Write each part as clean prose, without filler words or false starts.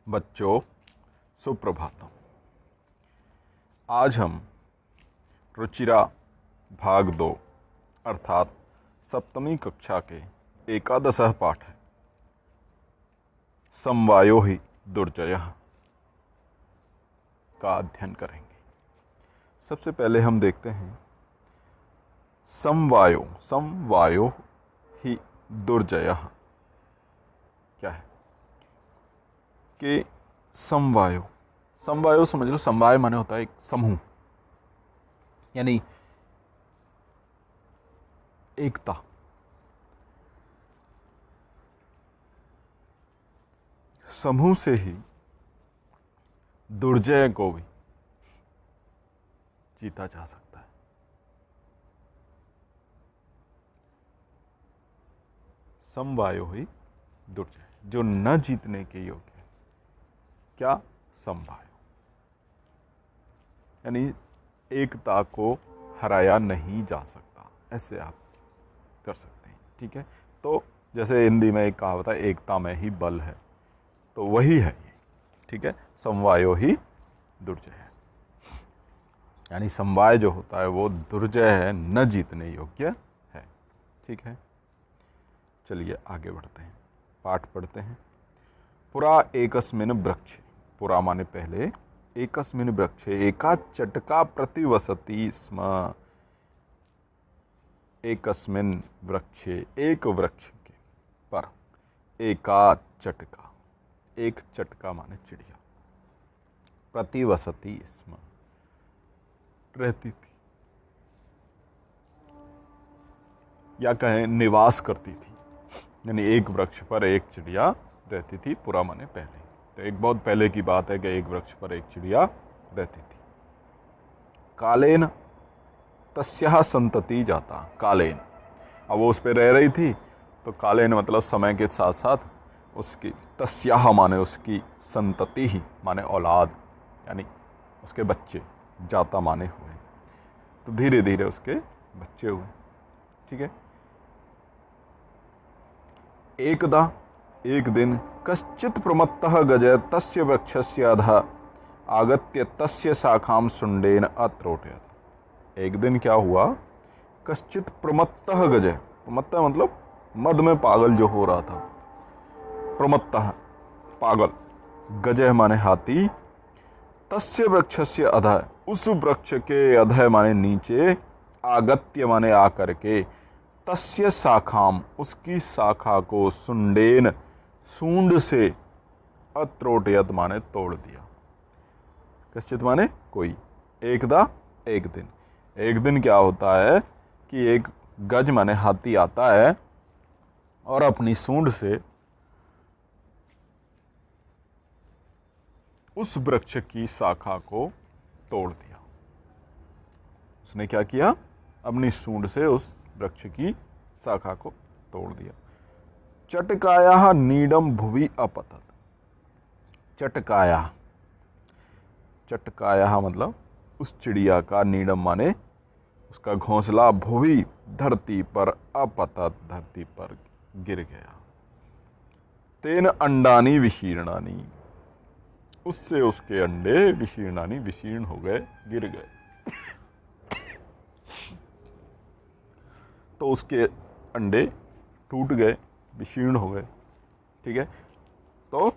बच्चों सुप्रभातम। आज हम रुचिरा भाग 2 अर्थात सप्तमी कक्षा के एकादशः पाठ है समवायो ही दुर्जयः का अध्ययन करेंगे। सबसे पहले हम देखते हैं समवायो ही दुर्जयः क्या है कि समवायो समझ लो। समवाय माने होता है एक समूह, यानी एकता। समूह से ही दुर्जय को भी जीता जा सकता है। समवायो ही दुर्जय, जो न जीतने के योग्य है। क्या? समवायो यानी एकता को हराया नहीं जा सकता, ऐसे आप कर सकते हैं। ठीक है, तो जैसे हिंदी में एक कहावत है, एकता में ही बल है, तो वही है ये। ठीक है, समवायो ही दुर्जय है, यानी समवाय जो होता है वो दुर्जय है, न जीतने योग्य है। ठीक है, चलिए आगे बढ़ते हैं, पाठ पढ़ते हैं। पुरा एकस्मिन् वृक्षे, पुरा माने पहले, एकस्मिन् वृक्षे एका चटका प्रतिवसति स्म। एकस्मिन् वृक्षे, एक वृक्ष के पर, एका चटका, एक चटका माने चिड़िया, प्रतिवसति स्म रहती थी, या कहें निवास करती थी। यानी एक वृक्ष पर एक चिड़िया रहती थी। पुरा माने पहले, तो एक बहुत पहले की बात है कि एक वृक्ष पर एक चिड़िया रहती थी। कालेन तस्याः संतति जाता, कालेन, अब वो उस पर रह रही थी, तो कालेन मतलब समय के साथ साथ उसकी, तस्याः माने उसकी, संतति ही माने औलाद, यानी उसके बच्चे, जाता माने हुए, तो धीरे धीरे उसके बच्चे हुए। ठीक है, एकदा, एक दिन, कश्चित् प्रमत्तः गजः तस्य वृक्षस्य अधः आगत्य तस्य शाखां शुण्डेन अत्रोटयत्। एक दिन क्या हुआ, कश्चित् प्रमत्तः गजः, प्रमत्तः मतलब मद में पागल जो हो रहा था, प्रमत्तः पागल, गजः माने हाथी, तस्य वृक्षस्य अधः उस वृक्ष के, अधः माने नीचे, आगत्य माने आकर के, तस्य शाखाम उसकी शाखा को, शुण्डेन सूंड से, अत्रोटयत माने तोड़ दिया। कश्चित माने कोई, एकदा एक दिन। एक दिन क्या होता है कि एक गज माने हाथी आता है और अपनी सूंड से उस वृक्ष की शाखा को तोड़ दिया। उसने क्या किया, अपनी सूंड से उस वृक्ष की शाखा को तोड़ दिया। चटकाया नीडम भुवि अपतत। चटकाया, चटकाया मतलब उस चिड़िया का, नीडम माने उसका घोंसला, भुवि धरती पर, अपतत धरती पर गिर गया। तेन अंडानी विशीर्णानी, उससे उसके अंडे, विशीर्णानी विशीर्ण हो गए, गिर गए। तो उसके अंडे टूट गए, विशीर्ण हो गए। ठीक है, तो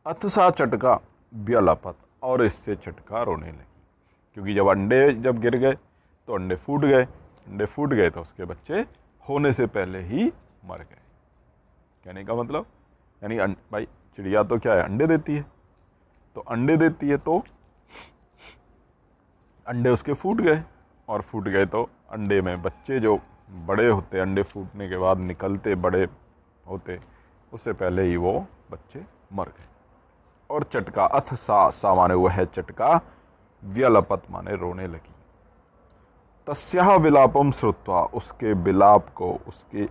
अथ सा चटका व्यलपत, और इससे चटका रोने लगी, क्योंकि जब अंडे जब गिर गए तो अंडे फूट गए, अंडे फूट गए तो उसके बच्चे होने से पहले ही मर गए। कहने का मतलब, यानी भाई चिड़िया तो क्या है, अंडे देती है, तो अंडे देती है तो अंडे उसके फूट गए, और फूट गए तो अंडे में बच्चे जो बड़े होते, अंडे फूटने के बाद निकलते बड़े होते, उससे पहले ही वो बच्चे मर गए। और चटका, अथ सा माने वो है चटका, व्यलपत माने रोने लगी। तस्याः विलापम श्रुत्वा, उसके विलाप को, उसके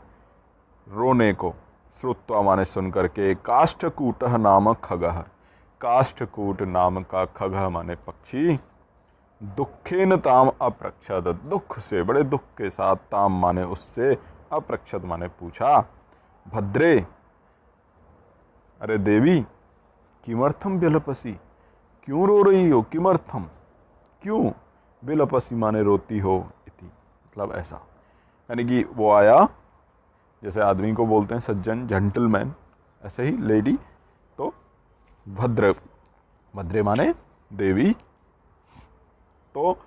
रोने को, श्रुत्वा माने सुन करके, काष्ठकूटः नाम खगः, काष्ठकूट नाम का खगः माने पक्षी, दुखेन ताम अप्रक्षत, दुख से, बड़े दुख के साथ, ताम माने उससे, अपृक्षत माने पूछा, भद्रे, अरे देवी, किमर्थम विलपसी, क्यों रो रही हो, किमर्थम, क्यों, विलपसी माने रोती हो, इति मतलब ऐसा। यानी कि वो आया, जैसे आदमी को बोलते हैं सज्जन, जेंटलमैन, ऐसे ही लेडी, तो भद्र, भद्रे माने देवी, तो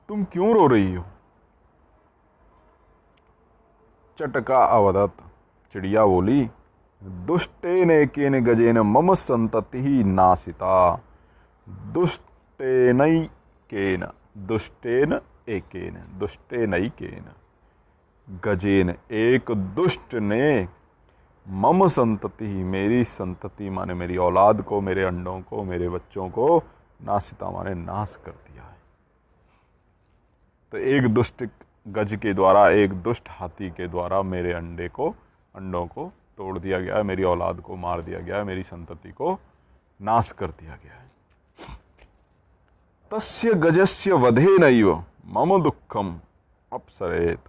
तुम क्यों रो रही हो। चटका अवदत, चिड़िया बोली, दुष्टेन एकेन गजेन मम संतति नासिता। दुष्टेनैकेन, दुष्टेन एकेन, दुष्टेनैकेन गजेन, एक दुष्ट ने, मम संतति, मेरी संतति माने मेरी औलाद को, मेरे अंडों को, मेरे बच्चों को, नासिता माने नाश कर दिया है। तो एक दुष्ट गज के द्वारा, एक दुष्ट हाथी के द्वारा मेरे अंडों को तोड़ दिया गया है, मेरी औलाद को मार दिया गया है, मेरी संतति को नाश कर दिया गया है। तस्य गजस्य वधेनैव मम दुःखम अपसरेत।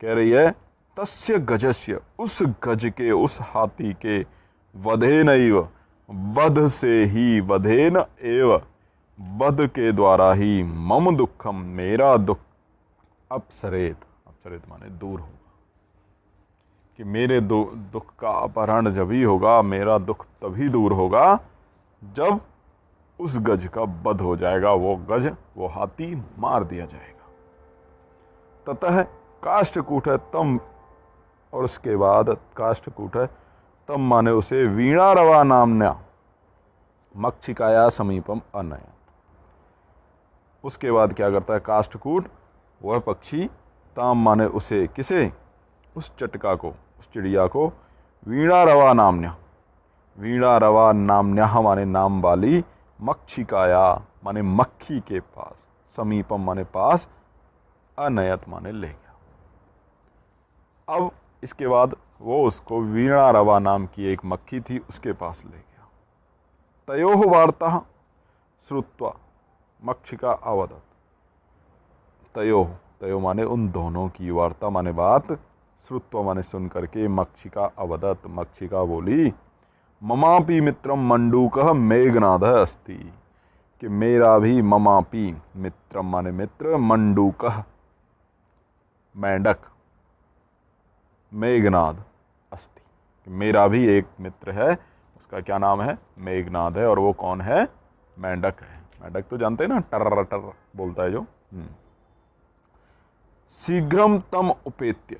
कह रही है, तस्य गजस्य, उस गज के, उस हाथी के, वधेनैव, वध से ही, वधेन एव, वध के द्वारा ही, मम दुःखम, मेरा दुख, अपसरेत, अपसरेत माने दूर होगा, कि मेरे दुख का अपहरण जब ही होगा, मेरा दुख तभी दूर होगा जब उस गज का वध हो जाएगा, वो गज, वो हाथी मार दिया जाएगा। ततः काष्ठकूट है तम, और उसके बाद काष्ठकूट है तम माने उसे वीणारवा नाम्ना मक्षिकाया समीपम अनयत। उसके बाद क्या करता है काष्ठकूट, वह पक्षी, ताम माने उसे, किसे, उस चटका को, उस चिड़िया को, वीणारवा नाम्न्या, वीणारवा नाम्न्या माने नाम वाली, मक्षिकाया माने मक्खी के पास, समीपम माने पास, अनयत माने ले गया। अब इसके बाद वो उसको वीणारवा नाम की एक मक्खी थी, उसके पास ले गया। तयोः वार्ता श्रुत्वा मक्षिका अवदत। तयोः, तयो माने उन दोनों की, वार्ता माने बात, श्रुत्वा माने सुन करके, मक्षिका अवदत, मक्षिका बोली, ममापि मित्रम मंडूकः मेघनादः अस्ति, कि मेरा भी, ममापि मित्रम माने मित्र, मंडूकः मेंढक, मेघनाद अस्ति, मेरा भी एक मित्र है, उसका क्या नाम है, मेघनाद है, और वो कौन है, मेंढक है। मेंढक तो जानते हैं ना, टर टर बोलता है जो। शीघ्रम तम उपेत्य,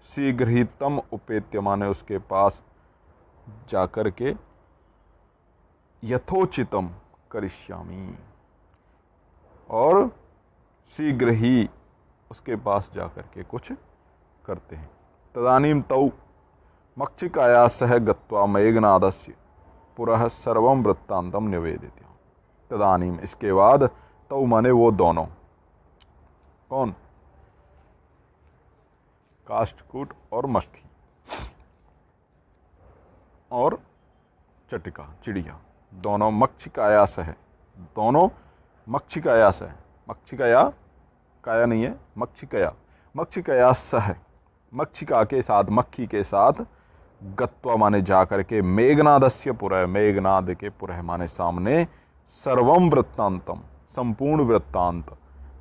शीघ्र ही तम उपेत्य माने उसके पास जाकर के, यथोचितम करिष्यामि, और शीघ्र ही उसके पास जाकर के कुछ करते हैं। तदानीम तौ मक्षिकाया सह गत्वा मेघनादस्य पुरः सर्वं वृत्तांतम निवेदित। तदानीम, इसके बाद, तौ माने वो दोनों, कौन, काष्ठकूट और मक्खी और चटिका, चिड़िया, दोनों मक्षिकाया सह, दोनों मक्षिकाया सह, मक्षिकाया, काया नहीं है, मक्षिकाया, मक्षिकाया सह, मक्षिका के साथ, मक्खी के साथ, गत्वा माने जाकर के, मेघनादस्य पुरः, मेघनाद के पुरः माने सामने, सर्वम वृत्तांतम, संपूर्ण वृत्तांत,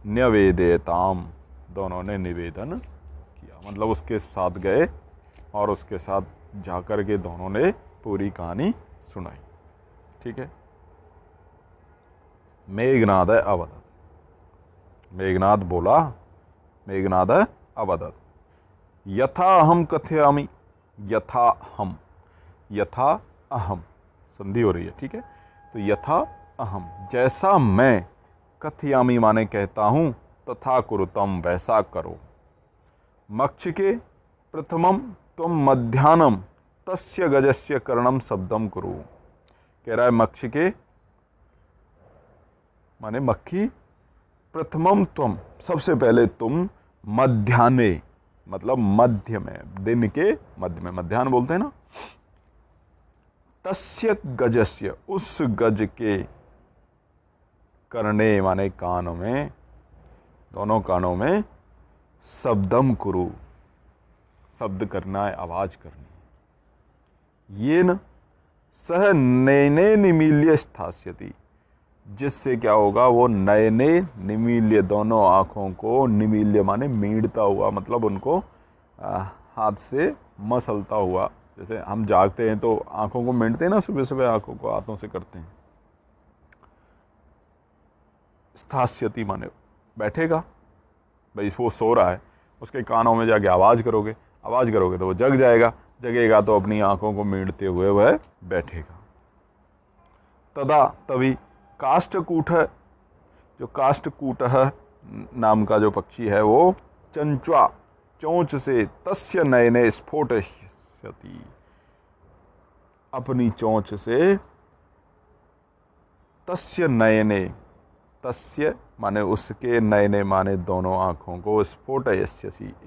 न्यवेदेताम, दोनों ने निवेदन किया, मतलब उसके साथ गए और उसके साथ जाकर के दोनों ने पूरी कहानी सुनाई। ठीक है। मेघनाद अवदत, मेघनाद बोला, मेघनाद अवदत, यथा अहम कथयामि, यथा हम, यथा अहम संधि हो रही है, ठीक है। तो यथा अहम, जैसा मैं, कथयामि माने कहता हूं, तथा कुरुतम वैसा करो। मक्षिके प्रथमम त्वं मध्याह्नम तस्य गजस्य कर्णम शब्दम कुरु। कह रहा है मक्षिके माने मक्खी, प्रथमम त्वम सबसे पहले तुम, मध्याह्ने मतलब मध्य में, दिन के मध्य में, मध्याह्न बोलते हैं ना, तस्य गजस्य उस गज के, कर्णे माने कान में, दोनों कानों में, शब्दम कुरु, शब्द करना है, आवाज करनी है। ये न सह नयने निमील्य स्थास्यति, जिससे क्या होगा, वो नयने निमील्य, दोनों आँखों को, निमील्य माने मीड़ता हुआ, मतलब उनको हाथ से मसलता हुआ। जैसे हम जागते हैं तो आँखों को मींड़ते हैं ना, सुबह सुबह आँखों को हाथों से करते हैं। स्थास्यति माने बैठेगा, भाई वो सो रहा है, उसके कानों में जाके आवाज़ करोगे तो वो जग जाएगा, जगेगा तो अपनी आँखों को मींड़ते हुए वह बैठेगा। तदा तभी काष्ठकूट, जो काष्ठकूट नाम का जो पक्षी है वो चंचुआ, चोंच से, तस्य नयने स्फोटयति, अपनी चोंच से, तस्य नयने, तस्य माने उसके, नयने माने दोनों आँखों को, स्फोटयस्यति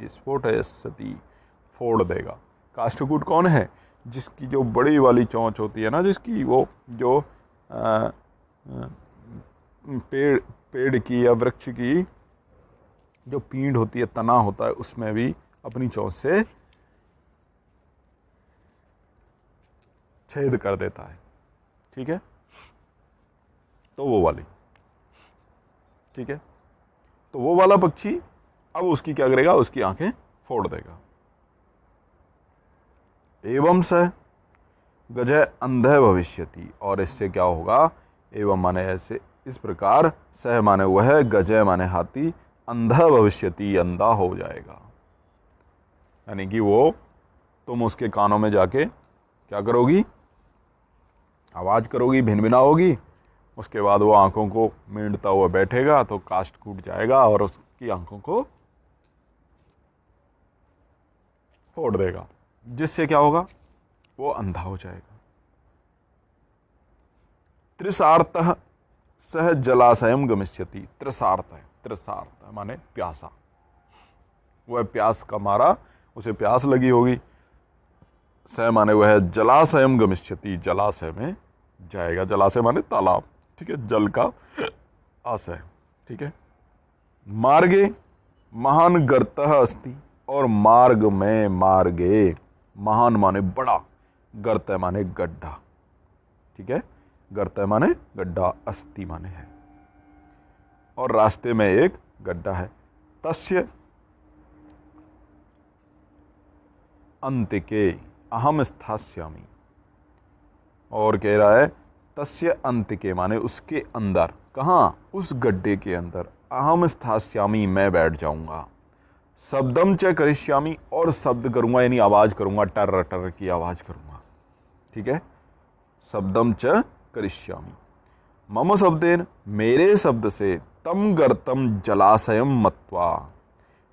फोड़ देगा। काष्ठकूट कौन है? जिसकी जो बड़ी वाली चोंच होती है ना, जिसकी वो जो पेड़ की या वृक्ष की जो पींड होती है, तना होता है, उसमें भी अपनी चोंच से छेद कर देता है। ठीक है, तो वो वाली, ठीक है, तो वो वाला पक्षी अब उसकी क्या करेगा, उसकी आंखें फोड़ देगा। एवं स गजय अंधः भविष्यति, और इससे क्या होगा, एवं माने ऐसे, इस प्रकार, सह माने वह, गजय माने हाथी, अंधः भविष्यति अंधा हो जाएगा। यानी कि वो, तुम उसके कानों में जाके क्या करोगी, आवाज करोगी, भिनभिना होगी, उसके बाद वो आंखों को मींड़ता हुआ बैठेगा तो काष्ठ कूट जाएगा और उसकी आंखों को फोड़ देगा, जिससे क्या होगा, वो अंधा हो जाएगा। त्रिसार्थः सह जलाशयम गमिष्यति, त्रिसार्थ है, त्रिसार्थ माने प्यासा, वह प्यास का मारा, उसे प्यास लगी होगी, सह माने वह जलाशयम गमिष्यति, जलाशय में जाएगा, जलाशय माने तालाब, ठीक है, जल का आशय, ठीक है। मार्गे महान गर्तः अस्ति, और मार्ग में, मार्गे महान माने बड़ा, गर्त माने गड्ढा, ठीक है, गर्त माने गड्ढा, अस्ति माने है, और रास्ते में एक गड्ढा है। तस्य अंतिके अहम स्थास्यामि, और कह रहा है तस्य अंतिके माने उसके अंदर, कहाँ, उस गड्ढे के अंदर, अहम स्थास्यामि मैं बैठ जाऊंगा, शब्दम च करिष्यामि, और शब्द करूंगा, यानी आवाज करूंगा, टर टर की आवाज करूंगा, ठीक है, शब्दम च करिष्यामि, मम शब्देन, मेरे शब्द से, तम गर्तम जलाशयम मत्वा,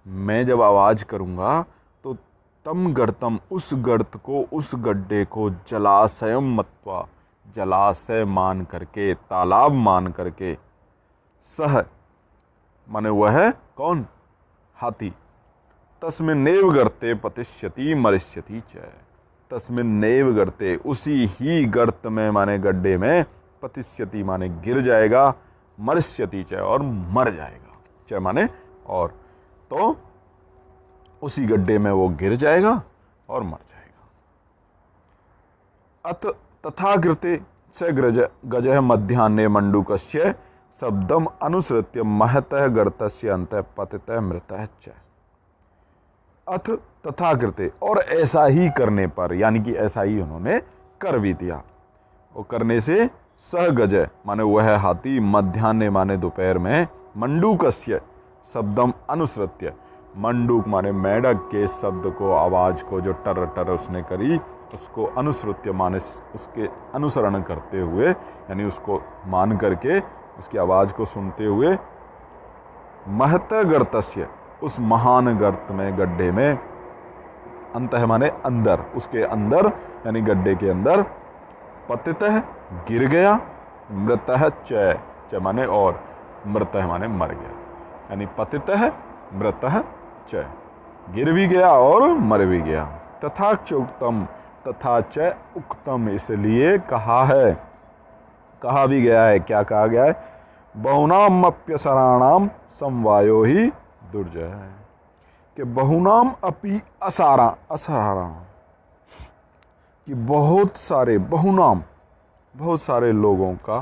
मैं जब आवाज करूंगा तो तम गर्तम, उस गर्त को, उस गड्ढे को, जलाशयम मत्वा, जलाशय मान करके, तालाब मान करके, सह माने वह कौन, हाथी, तस्मिन्नेव गर्ते पतिष्यति मरिष्यति च, तस्मिन्नेव गर्ते, उसी ही गर्त में माने गड्ढे में, पतिष्यति माने गिर जाएगा, मरिष्यति च और मर जाएगा, च माने और, तो उसी गड्ढे में वो गिर जाएगा और मर जाएगा। अथ तथाकृते स गजः मध्याह्ने मंडूकस्य शब्दम अनुसृत्य महतः गर्तस्य अंतः पतितः मृतः च। अथ तथाकृते, और ऐसा ही करने पर, यानी कि ऐसा ही उन्होंने कर भी दिया, वो करने से, सह गजय माने वह हाथी, मध्याह्ने माने दोपहर में, मंडूकस्य शब्दम अनुसृत्य, मंडूक माने मेढक के शब्द को, आवाज को, जो टर टर उसने करी, उसको अनुसृत्य माने उसके अनुसरण करते हुए, यानी उसको मान करके, उसकी आवाज को सुनते हुए, महत गर्तस्य, उस महान गर्त में, गड्ढे में, अंतः माने अंदर, उसके अंदर, यानी गड्ढे के अंदर, पतितः गिर गया, मृतः च माने और, मृतः माने मर गया, यानी पतितः मृतः च, गिर भी गया और मर भी गया। तथा च उक्तम, तथा च उक्तम, इसलिए कहा है, कहा भी गया है, क्या कहा गया है, बहुनामप्यसराणाम समवायो ही दुर्जय है, कि बहुनाम अपि असाराणाम, कि बहुत सारे, बहुनाम बहुत सारे लोगों का,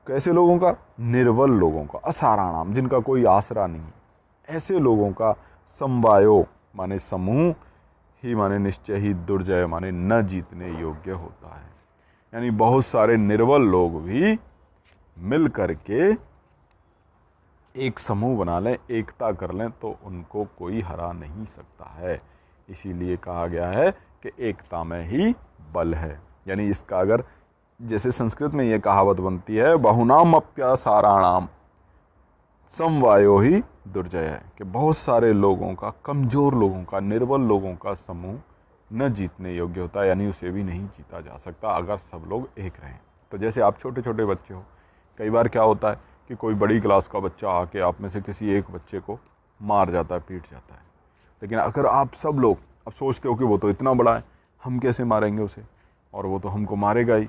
कैसे लोगों का, निर्बल लोगों का, असाराणाम जिनका कोई आसरा नहीं, ऐसे लोगों का समवायो माने समूह, ही माने निश्चय ही, दुर्जय माने न जीतने योग्य होता है। यानी बहुत सारे निर्बल लोग भी मिल करके एक समूह बना लें, एकता कर लें, तो उनको कोई हरा नहीं सकता है। इसीलिए कहा गया है कि एकता में ही बल है। यानी इसका अगर, जैसे संस्कृत में ये कहावत बनती है, बहुनाम अप्यासाराणाम समवायो ही दुर्जय है, कि बहुत सारे लोगों का, कमजोर लोगों का, निर्बल लोगों का समूह न जीतने योग्य होता है, यानी उसे भी नहीं जीता जा सकता अगर सब लोग एक रहें। तो जैसे आप छोटे छोटे बच्चे हो, कई बार क्या होता है कि कोई बड़ी क्लास का बच्चा आके आप में से किसी एक बच्चे को मार जाता है, पीट जाता है, लेकिन अगर आप सब लोग अब सोचते हो कि वो तो इतना बड़ा है, हम कैसे मारेंगे उसे, और वो तो हमको मारेगा ही,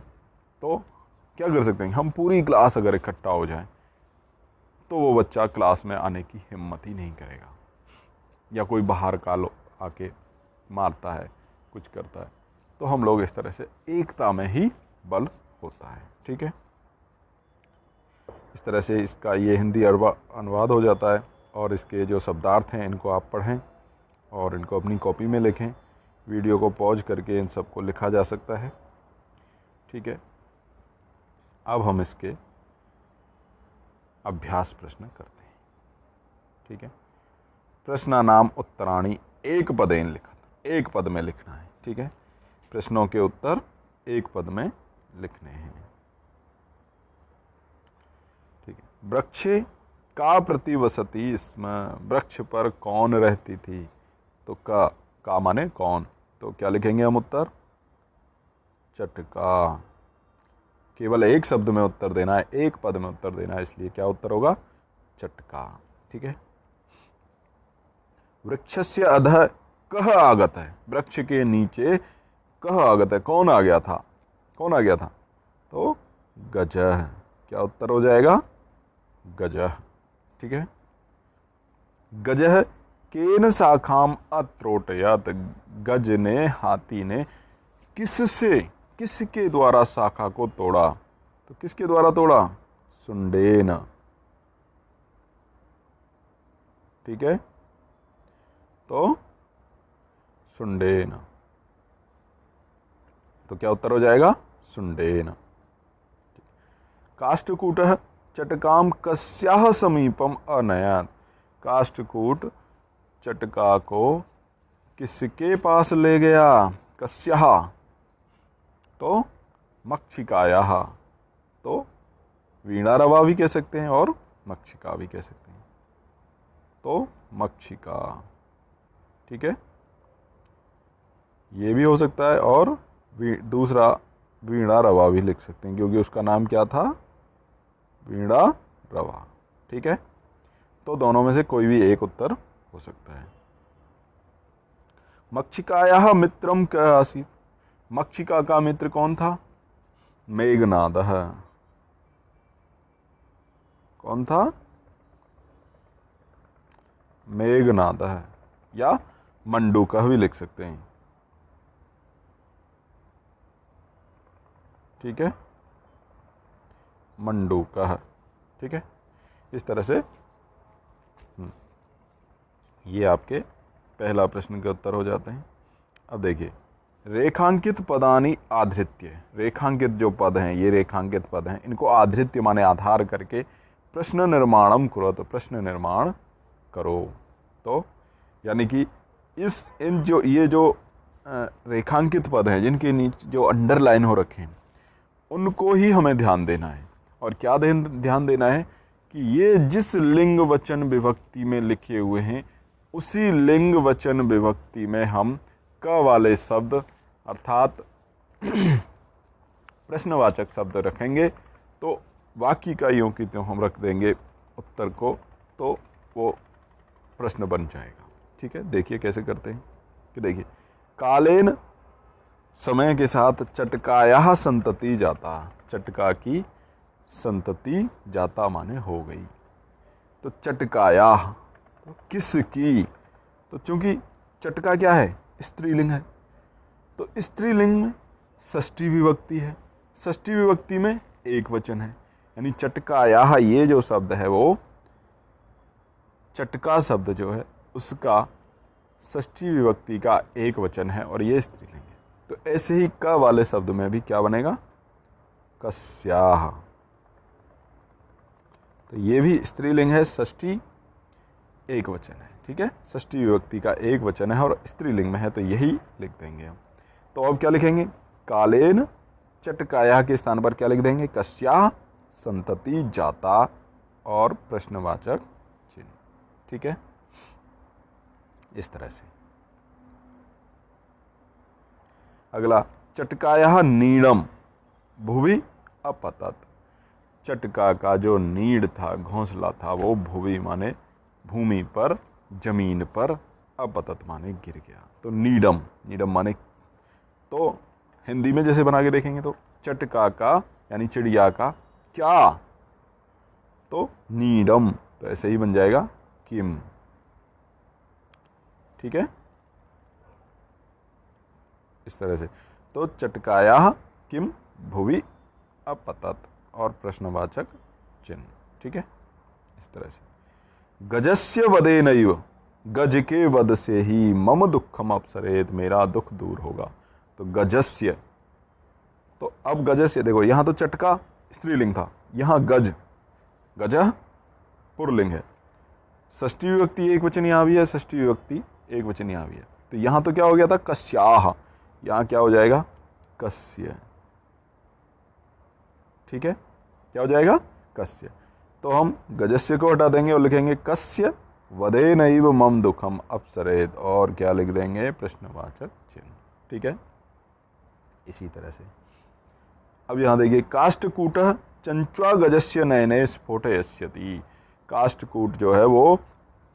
तो क्या कर सकते हैं, हम पूरी क्लास अगर इकट्ठा हो जाएं तो वो बच्चा क्लास में आने की हिम्मत ही नहीं करेगा। या कोई बाहर का आके मारता है, कुछ करता है, तो हम लोग इस तरह से, एकता में ही बल होता है। ठीक है, इस तरह से इसका ये हिंदी अनुवाद हो जाता है। और इसके जो शब्दार्थ हैं इनको आप पढ़ें और इनको अपनी कॉपी में लिखें। वीडियो को पॉज करके इन सबको लिखा जा सकता है। ठीक है, अब हम इसके अभ्यास प्रश्न करते हैं। ठीक है, प्रश्नानाम उत्तराणि एक पदेन लिखा, एक पद में लिखना है। ठीक है, प्रश्नों के उत्तर एक पद में लिखने हैं। ठीक है, वृक्षे का प्रतिवसति, इसमें वृक्ष पर कौन रहती थी, तो का माने कौन, तो क्या लिखेंगे हम उत्तर, चटका। केवल एक शब्द में उत्तर देना है, एक पद में उत्तर देना है, इसलिए क्या उत्तर होगा, चटका। ठीक है, वृक्षस्य अधः कह आगत है, वृक्ष के नीचे कह आगत है, कौन आ गया था, कौन आ गया था, तो गजः। क्या उत्तर हो जाएगा, गजः। ठीक है, गजः केन शाखाम अत्रोटयत, गज ने, हाथी ने किससे, किसके द्वारा शाखा को तोड़ा, तो किसके द्वारा तोड़ा, सुंडेन। ठीक है, तो सुंडेन, तो क्या उत्तर हो जाएगा, सुंडेन। काष्ठकूटः चटकाम कस्याः समीपम अनयत, काष्ठकूट चटका को किसके पास ले गया, कस्याः, तो मक्षिकायाः, तो वीणा रवा भी कह सकते हैं और मक्षिका भी कह सकते हैं, तो मक्षिका। ठीक है, ये भी हो सकता है, और दूसरा वीणा रवा भी लिख सकते हैं, क्योंकि उसका नाम क्या था, वीणा रवा। ठीक है, तो दोनों में से कोई भी एक उत्तर हो सकता है। मक्षिकायाः मित्रम क्या आसीत्, मक्षिका का मित्र कौन था, मेघनादः। कौन था, मेघनादः, या मंडूकः भी लिख सकते हैं। ठीक है, मंडूकः। ठीक है, इस तरह से ये आपके पहला प्रश्न के उत्तर हो जाते हैं। अब देखिए, रेखांकित पदानि आधृत्य, रेखांकित जो पद हैं, ये रेखांकित पद हैं, इनको आधृत्य माने आधार करके प्रश्न निर्माणम करो, तो प्रश्न निर्माण करो। तो यानी कि ये जो रेखांकित पद हैं, जिनके नीचे जो अंडरलाइन हो रखे हैं, उनको ही हमें ध्यान देना है। और क्या ध्यान देना है कि ये जिस लिंग वचन विभक्ति में लिखे हुए हैं, उसी लिंग वचन विभक्ति में हम क वाले शब्द अर्थात प्रश्नवाचक शब्द रखेंगे, तो बाकी का यूं की त्यों हम रख देंगे उत्तर को, तो वो प्रश्न बन जाएगा। ठीक है, देखिए कैसे करते हैं कि देखिए, कालेन समय के साथ चटकाया संतति जाता, चटका की संतति जाता माने हो गई, तो चटकाया, तो किसकी, तो तो चूंकि चटका क्या है, स्त्रीलिंग है, तो स्त्रीलिंग में षष्ठी विभक्ति है, षष्ठी विभक्ति में एक वचन है, यानी चटकायाह ये जो शब्द है वो चटका शब्द जो है उसका षष्ठी विभक्ति का एक वचन है और ये स्त्रीलिंग है। तो ऐसे ही क वाले शब्द में भी क्या बनेगा, कस्याह। तो ये भी स्त्रीलिंग है, षष्ठी एक वचन है, ठीक है, षष्ठी विभक्ति का एक वचन है और स्त्रीलिंग में है, तो यही लिख देंगे हम। तो अब क्या लिखेंगे, कालेन चटकाया के स्थान पर क्या लिख देंगे, कस्याह संतति जाता और प्रश्नवाचक चिन्ह, ठीक है, इस तरह से। अगला, चटकाया नीड़म भुवि अपतत। चटका का जो नीड़ था, घोंसला था, वो भुवि माने भूमि पर, जमीन पर, अपतत माने गिर गया। तो नीडम, नीडम माने, तो हिंदी में जैसे बना के देखेंगे तो चटका का यानी चिड़िया का क्या, तो नीडम, तो ऐसे ही बन जाएगा किम, ठीक है, इस तरह से। तो चटकाया किम भुवि अपतत और प्रश्नवाचक चिन्ह, ठीक है, इस तरह से। गजस्य वदेनैव, गज के वध से ही मम दुखम अपसरेत, मेरा दुख दूर होगा। तो गजस्य, तो अब गजस्य देखो, यहां तो चटका स्त्रीलिंग था, यहां गज, गजह पुरलिंग है, षष्ठी विभक्ति एक वचन यहां भी है, षष्ठी विभक्ति एक वचन यहां भी है। तो यहां तो क्या हो गया था, कस्याह, यहां क्या हो जाएगा, कस्य, ठीक है, क्या हो जाएगा, कस्य। तो हम गजस्य को हटा देंगे और लिखेंगे कस्य वदेनैव मम दुखम अपसरेत, और क्या लिख देंगे, प्रश्नवाचक चिन्ह, ठीक है, इसी तरह से। अब यहां देखिए, काष्ठकूटः चंचुआ गजस्य नयने स्फोटयस्यति। काष्ठकूट जो है वो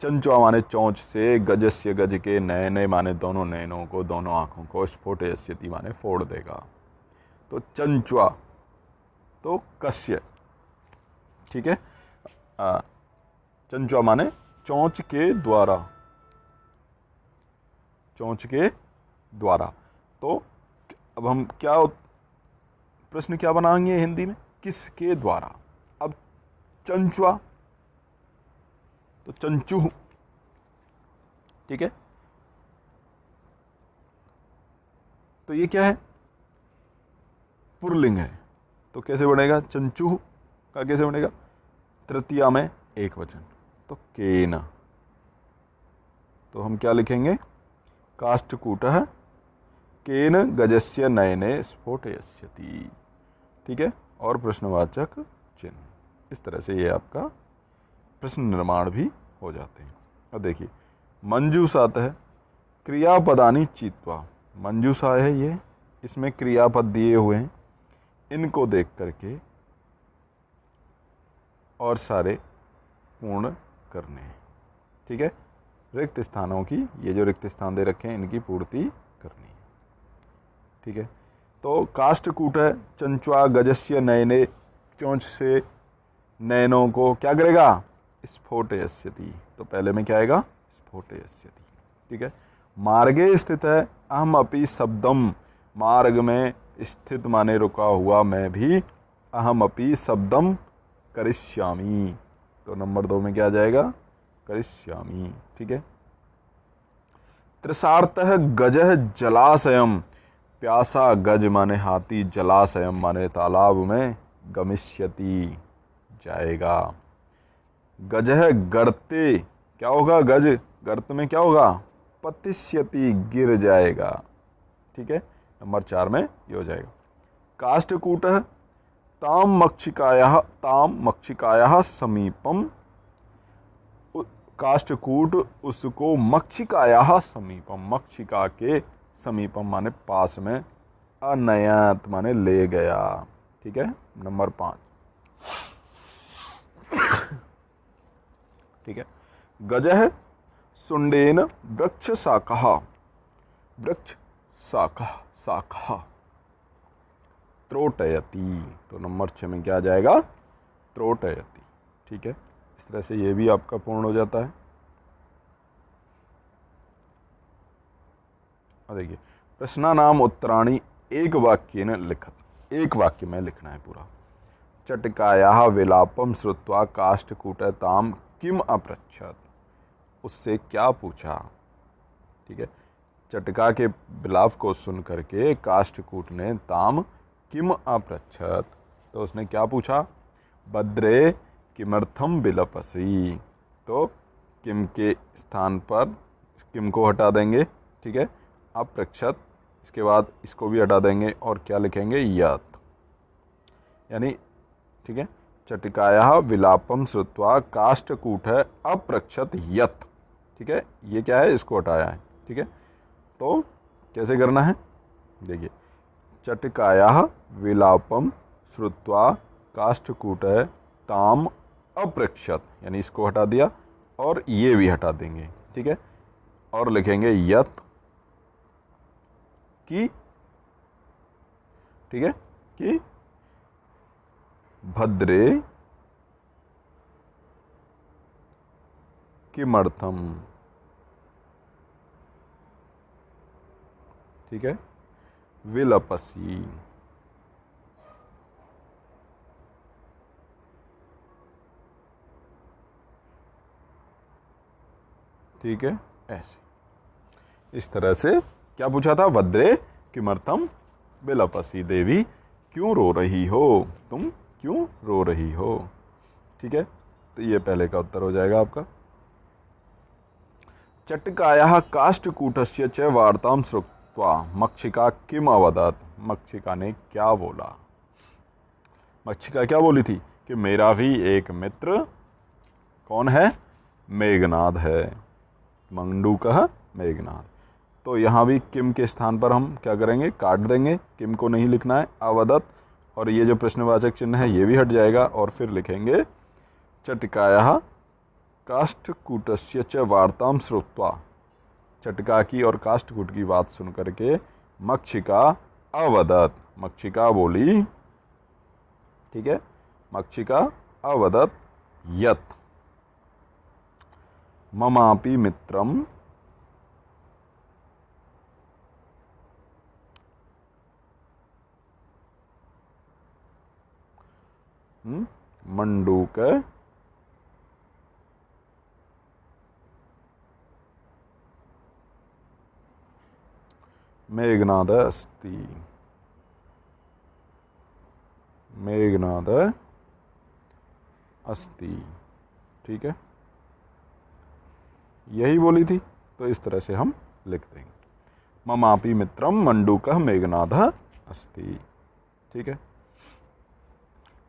चंचुआ माने चोंच से, गजस्य गज के, नयने माने दोनों नयनों को, दोनों आंखों को, स्फोटयस्यति माने फोड़ देगा। तो चंचुआ तो कस्य, ठीक है, चंचुआ माने चोंच के द्वारा, चोंच के द्वारा। तो अब हम क्या प्रश्न क्या बनाएंगे हिंदी में, किसके द्वारा। अब चंचुआ तो चंचू, ठीक है, तो ये क्या है, पुरलिंग है, तो कैसे बनेगा, चंचू का कैसे बनेगा, तृतीया में एक वचन, तो केन। तो हम क्या लिखेंगे, काष्ठकूटः केन गजस्य नयने स्फोटयस्यति, ठीक है, और प्रश्नवाचक चिन्ह, इस तरह से ये आपका प्रश्न निर्माण भी हो जाते हैं। अब देखिए, मंजूषातः क्रियापदानि चित्वा, मंजूषा है ये, इसमें क्रियापद दिए हुए हैं, इनको देख करके और सारे पूर्ण करने हैं, ठीक है, रिक्त स्थानों की, ये जो रिक्त स्थान दे रखे हैं इनकी पूर्ति करनी है, ठीक है। तो काष्ठकूट है, चंचुआ गजस्य नयने, चोंच से नयनों को क्या करेगा, स्फोटयस्यति, तो पहले में क्या आएगा, स्फोटयस्यति, ठीक है। मार्गे स्थित है, अहम अपि शब्दम, मार्ग में स्थित माने रुका हुआ, मैं भी, अहम अपि शब्दम करिष्यामि, तो नंबर 2 में क्या आ जाएगा, करिष्यामि, ठीक है। त्रिसार्थः गजः जलाशयम, प्यासा गज माने हाथी, जलाशयम माने तालाब में, गमिष्यति जाएगा। गजः गर्ते, क्या होगा, गज गर्त में क्या होगा, पतिष्यति गिर जाएगा, ठीक है, नंबर 4 में ये हो जाएगा। काष्ठकूटः ताम मक्षिकायाः समीपम, काष्ठकूट उसको मक्षिकायाः समीपम, मक्षिका के समीपम माने पास में, अनयत माने ले गया, ठीक है, नंबर 5, ठीक है। गजः सुंडेन वृक्ष शाखः, वृक्ष शाखः त्रोटयति, तो नंबर 6 में क्या आ जाएगा, त्रोटयति, ठीक है, इस तरह से ये भी आपका पूर्ण हो जाता है। और देखिए प्रश्नानाम उत्तराणि एक वाक्य ने लिखत, एक वाक्य में लिखना है पूरा। चटकायाः विलापम श्रुत्वा काष्ठकूटताम किम अपृच्छत, उससे क्या पूछा। ठीक है, चटका के विलाप को सुन करके काष्ठकूट ने ताम किम अपृच्छत, तो उसने क्या पूछा, भद्रे किमर्थम विलपसी, तो किम के स्थान पर किम को हटा देंगे। ठीक है, अपृच्छत, इसके बाद इसको भी हटा देंगे और क्या लिखेंगे, यत, यानी ठीक है, चटकायाः विलापम श्रुत्वा काष्ठकूट है अपृच्छत यत। ठीक है, ये क्या है, इसको हटाया है। ठीक है, तो कैसे करना है, देखिए चटकायाः विलापम श्रुत्वा काष्ठकूट है ताम अपृच्छत, यानी इसको हटा दिया और ये भी हटा देंगे। ठीक है, और लिखेंगे यत की, ठीक है, कि भद्रे किमर्थम, ठीक है, विलपसी। ठीक है, ऐसे इस तरह से क्या पूछा था, भद्रे किमर्थम विलपसी, देवी क्यों रो रही हो, तुम क्यों रो रही हो। ठीक है, तो ये पहले का उत्तर हो जाएगा आपका। चटकायाः काष्ठकूटस्य च वार्तां श्रुत्वा मक्षिका किम अवदत्, मक्षिका ने क्या बोला। मक्षिका क्या बोली थी कि मेरा भी एक मित्र कौन है, मेघनाद है, मंडूकः मेघनाद। तो यहाँ भी किम के स्थान पर हम क्या करेंगे, काट देंगे, किम को नहीं लिखना है, अवदत्, और ये जो प्रश्नवाचक चिन्ह है ये भी हट जाएगा, और फिर लिखेंगे चटकायाः काष्ठकूटस्य च वार्तां श्रुत्वा, चटका की और काष्ठकूट की बात सुन करके मक्षिका अवदत्, मक्षिका बोली। ठीक है, मक्षिका अवदत् यत् ममापि मित्रम मंडूक मेघनाद अस्ति, मेघनाद अस्ति। ठीक है, यही बोली थी, तो इस तरह से हम लिख देंगे, ममापि मित्रम मंडूकः मेघनादः अस्ति। ठीक है,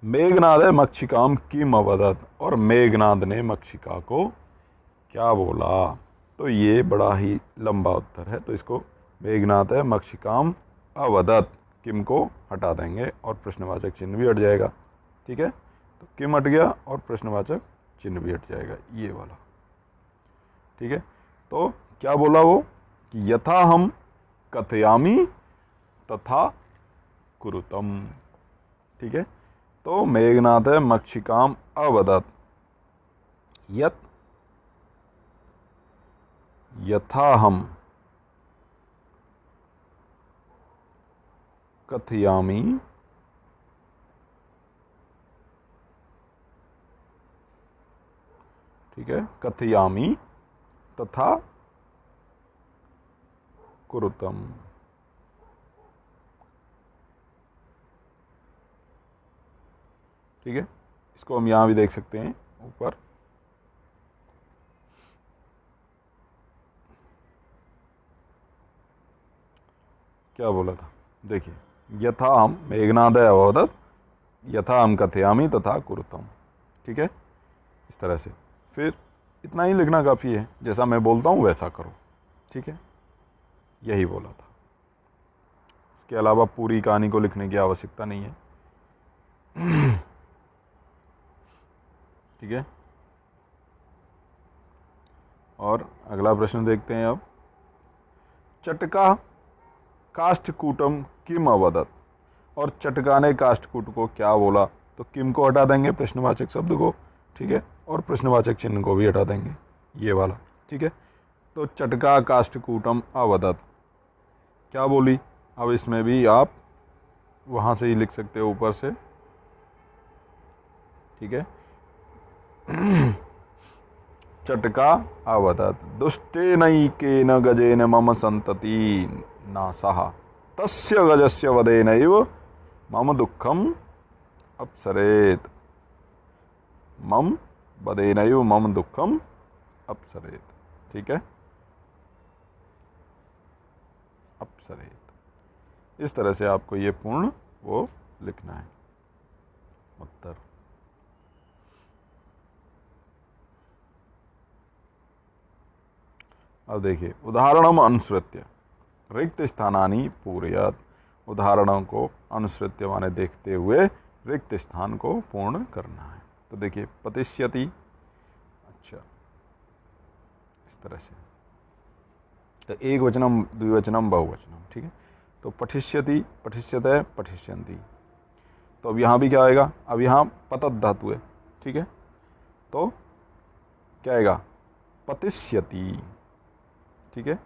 मेघनाद मक्षिकाम किम अवदत्, और मेघनाद ने मक्षिका को क्या बोला। तो ये बड़ा ही लंबा उत्तर है, तो इसको मेघनाद मक्षिकाम अवदत्, किम को हटा देंगे और प्रश्नवाचक चिन्ह भी हट जाएगा। ठीक है, तो किम हट गया और प्रश्नवाचक चिन्ह भी हट जाएगा, ये वाला। ठीक है, तो क्या बोला वो कि यथा हम कथयामि तथा कुरुतम। ठीक है, तो मेघनाद मक्षिकाम अवदत् यत् यथा हम कथयामि ठीक है, कथयामि तथा कुरुतम। ठीक है, इसको हम यहां भी देख सकते हैं ऊपर। क्या बोला था, देखिए यथा हम मेघनाद अवदत् यथा हम कथयामि तथा कुरुतम। ठीक है, इस तरह से फिर इतना ही लिखना काफ़ी है, जैसा मैं बोलता हूँ वैसा करो। ठीक है, यही बोला था, इसके अलावा पूरी कहानी को लिखने की आवश्यकता नहीं है। ठीक है, और अगला प्रश्न देखते हैं अब। चटका काष्ठकूटम किम अवदत्, और चटका ने काष्ठकूट को क्या बोला, तो किम को हटा देंगे, प्रश्नवाचक शब्द को। ठीक है, और प्रश्नवाचक चिन्ह को भी हटा देंगे, ये वाला। ठीक है, तो चटका काष्ठकूटम अवदत्, क्या बोली? अब इसमें भी आप वहाँ से ही लिख सकते हो ऊपर से, ठीक है। चटका अवदत् दुष्टेनैकेन गजेन मम संतति नासः तस्य गजस्य वदेनैव मम दुःखम अपसरेत। मम वदेनैव मम दुःखम अपसरेत, ठीक है, अपसरेत। इस तरह से आपको ये पूर्ण वो लिखना है उत्तर। अब देखिए, उदाहरणम अनुसृत्य रिक्त स्थानानि पूरयत। उदाहरणों को अनुसृत्य माने देखते हुए रिक्त स्थान को पूर्ण करना है। तो देखिए, पतिष्यति, अच्छा इस तरह से, तो एक वचनम द्विवचनम बहुवचनम, ठीक है। तो पठिष्यति, पठिष्यते, पठिष्यन्ति। तो अब यहाँ भी क्या आएगा? अब यहाँ पतत धातु है, ठीक है, तो क्या आएगा? पतिष्यति, ठीक है।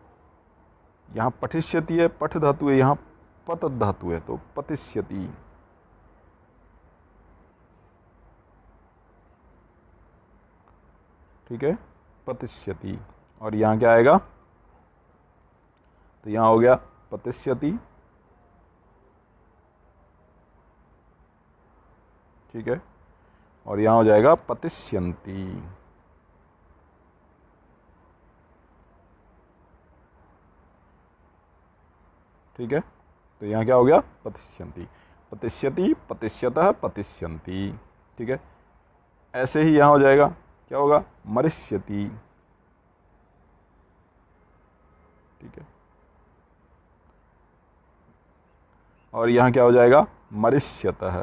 यहाँ पठिष्यति है, पठ धातु है, यहाँ पतत धातु है, तो पतिष्यति, ठीक है, पतिष्यति। और यहाँ क्या आएगा? तो यहाँ हो गया पतिष्यति, ठीक है, और यहाँ हो जाएगा पतिष्यन्ति, ठीक है। तो यहाँ क्या हो गया? पतिष्यन्ति, पतिष्यति, पतिष्यतः, पतिष्यन्ति, ठीक है। ऐसे ही यहाँ हो जाएगा, क्या होगा? मरिष्यति, ठीक है, और यहाँ क्या हो जाएगा? मरिष्यतः,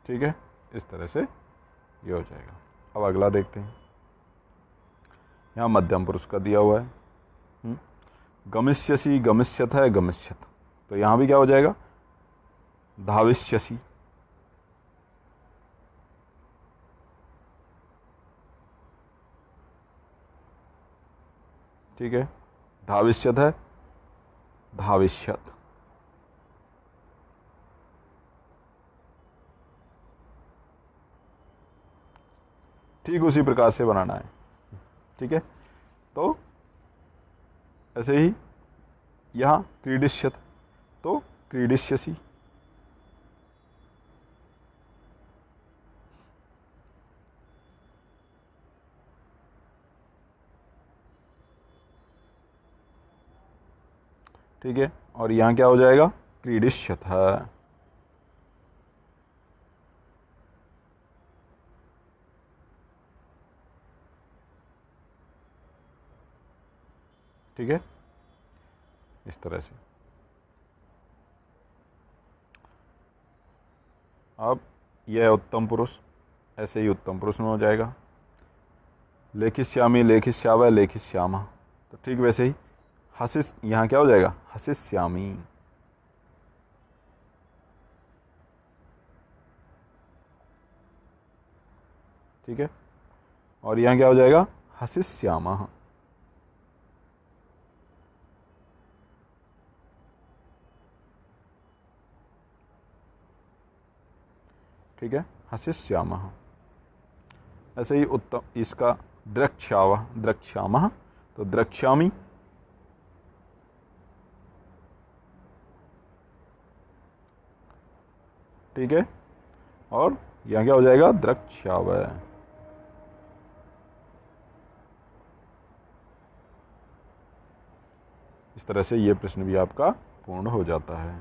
ठीक है। इस तरह से ये हो जाएगा। अब अगला देखते हैं। यहाँ मध्यम पुरुष का दिया हुआ है, गमिष्यसि, गमिष्यथ है, गमिष्यथ। तो यहाँ भी क्या हो जाएगा? धाविष्यसि, ठीक है, धाविष्यथ है, धाविष्यत, ठीक उसी प्रकार से बनाना है, ठीक है। तो ऐसे ही यहाँ क्रीडिष्यत, तो क्रीडिष्यसि, ठीक है, और यहाँ क्या हो जाएगा? क्रीडिष्यथ, ठीक है, इस तरह से। अब यह है उत्तम पुरुष, ऐसे ही उत्तम पुरुष में हो जाएगा लेखिष्यामि, लेखिष्यावः, लेखिष्यामः। तो ठीक वैसे ही हसिस, यहाँ क्या हो जाएगा? हसिष्यामि, ठीक है, और यहाँ क्या हो जाएगा? हसिष्यामः, ठीक है, हसिष्यामः। ऐसे ही उत्तम इसका द्रक्ष्यावः, द्रक्ष्यामः, तो द्रक्ष्यामि, ठीक है, और यहाँ क्या हो जाएगा? द्रक्ष्यावः। इस तरह से ये प्रश्न भी आपका पूर्ण हो जाता है,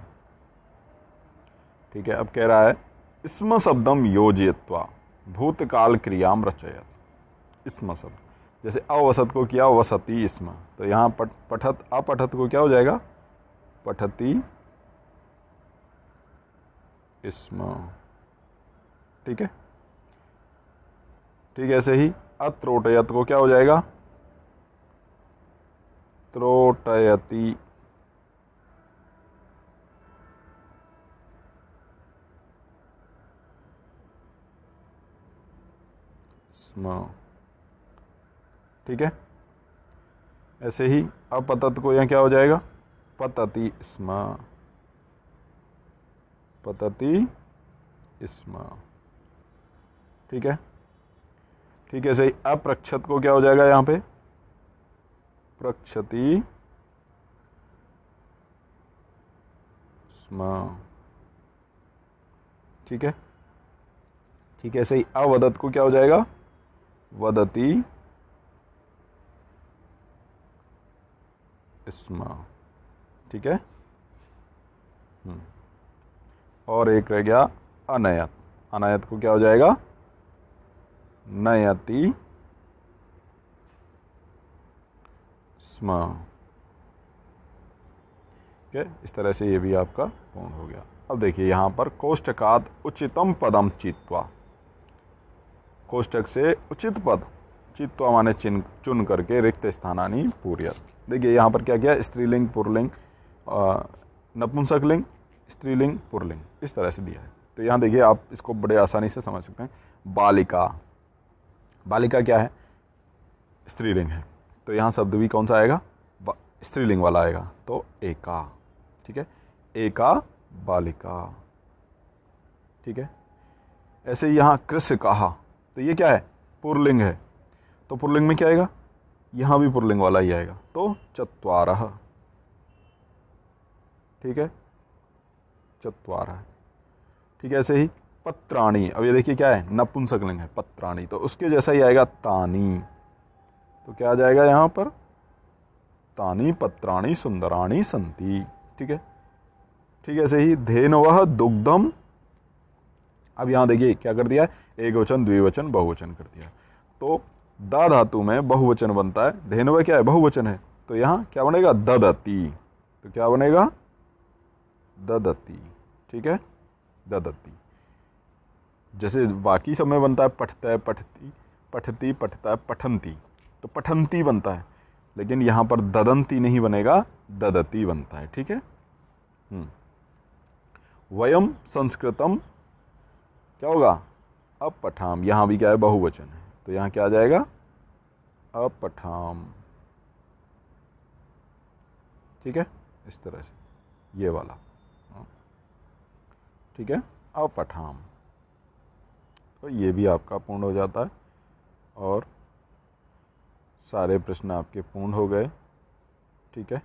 ठीक है। अब कह रहा है स्म शब्दम योजयित्वा भूतकाल क्रियाम रचयत। स्म शब्द, जैसे अवसत को किया वसती स्म, तो यहाँ पठत, अपठत को क्या हो जाएगा? पठती स्म, ठीक है, ठीक है। ऐसे ही अत्रोटयत को क्या हो जाएगा? त्रोटयति, स्म, ठीक है। ऐसे ही अपतत को यहाँ क्या हो जाएगा, पतति स्म, पतति स्म, ठीक है। ठीक है, ऐसे ही अप्रक्षत को क्या हो जाएगा यहाँ पे, प्रक्षति स्म, ठीक है। ठीक है, ऐसे ही अवदत को क्या हो जाएगा, वदति स्म, ठीक है। और एक रह गया अनयत, अनयत को क्या हो जाएगा, नयति स्म, ठीक है। इस तरह से ये भी आपका पूर्ण हो गया। अब देखिए यहाँ पर कोष्ठकात उचितम पदम चित्वा, कोष्ठक से उचित पद, चित्वा माने चुन करके रिक्त स्थानानि पूर्यत। देखिए यहाँ पर क्या किया, स्त्रीलिंग पुल्लिंग नपुंसकलिंग स्त्रीलिंग पुल्लिंग इस तरह से दिया है। तो यहाँ देखिए आप इसको बड़े आसानी से समझ सकते हैं। बालिका, बालिका क्या है, स्त्रीलिंग है, तो यहाँ शब्द भी कौन सा आएगा, स्त्रीलिंग वाला आएगा, तो एका, ठीक है, एका बालिका, ठीक है। ऐसे ही यहाँ कृष्ण कहा, तो ये क्या है, पुल्लिंग है, तो पुल्लिंग में क्या आएगा, यहाँ भी पुल्लिंग वाला ही आएगा, तो चत्वारः, ठीक है, चत्वारः, ठीक है। ऐसे ही पत्राणि, अब ये देखिए क्या है, नपुंसकलिंग है, पत्राणि, तो उसके जैसा ही आएगा तानी, तो क्या आ जाएगा यहाँ पर, तानी पत्राणि सुंदराणि सन्ति, ठीक है। ठीक है, ऐसे ही धेनवः दुग्धम, अब यहाँ देखिए क्या कर दिया है, एक वचन द्विवचन बहुवचन कर दिया, तो दा धातु में बहुवचन बनता है, धेनवः क्या है, बहुवचन है, तो यहाँ क्या बनेगा, ददति, तो क्या बनेगा, ददति, ठीक है, ददति। जैसे बाकी सब में बनता है पठता है, पठती, पठती, पठता है, पठंती, तो पठंती बनता है, लेकिन यहाँ पर ददंती नहीं बनेगा, ददति बनता है, ठीक है। वयम संस्कृतम क्या होगा, अपठाम, यहाँ भी क्या है, बहुवचन है, तो यहाँ क्या आ जाएगा, अपठाम, ठीक है, इस तरह से ये वाला, ठीक है, अपठाम, तो ये भी आपका पूर्ण हो जाता है और सारे प्रश्न आपके पूर्ण हो गए, ठीक है।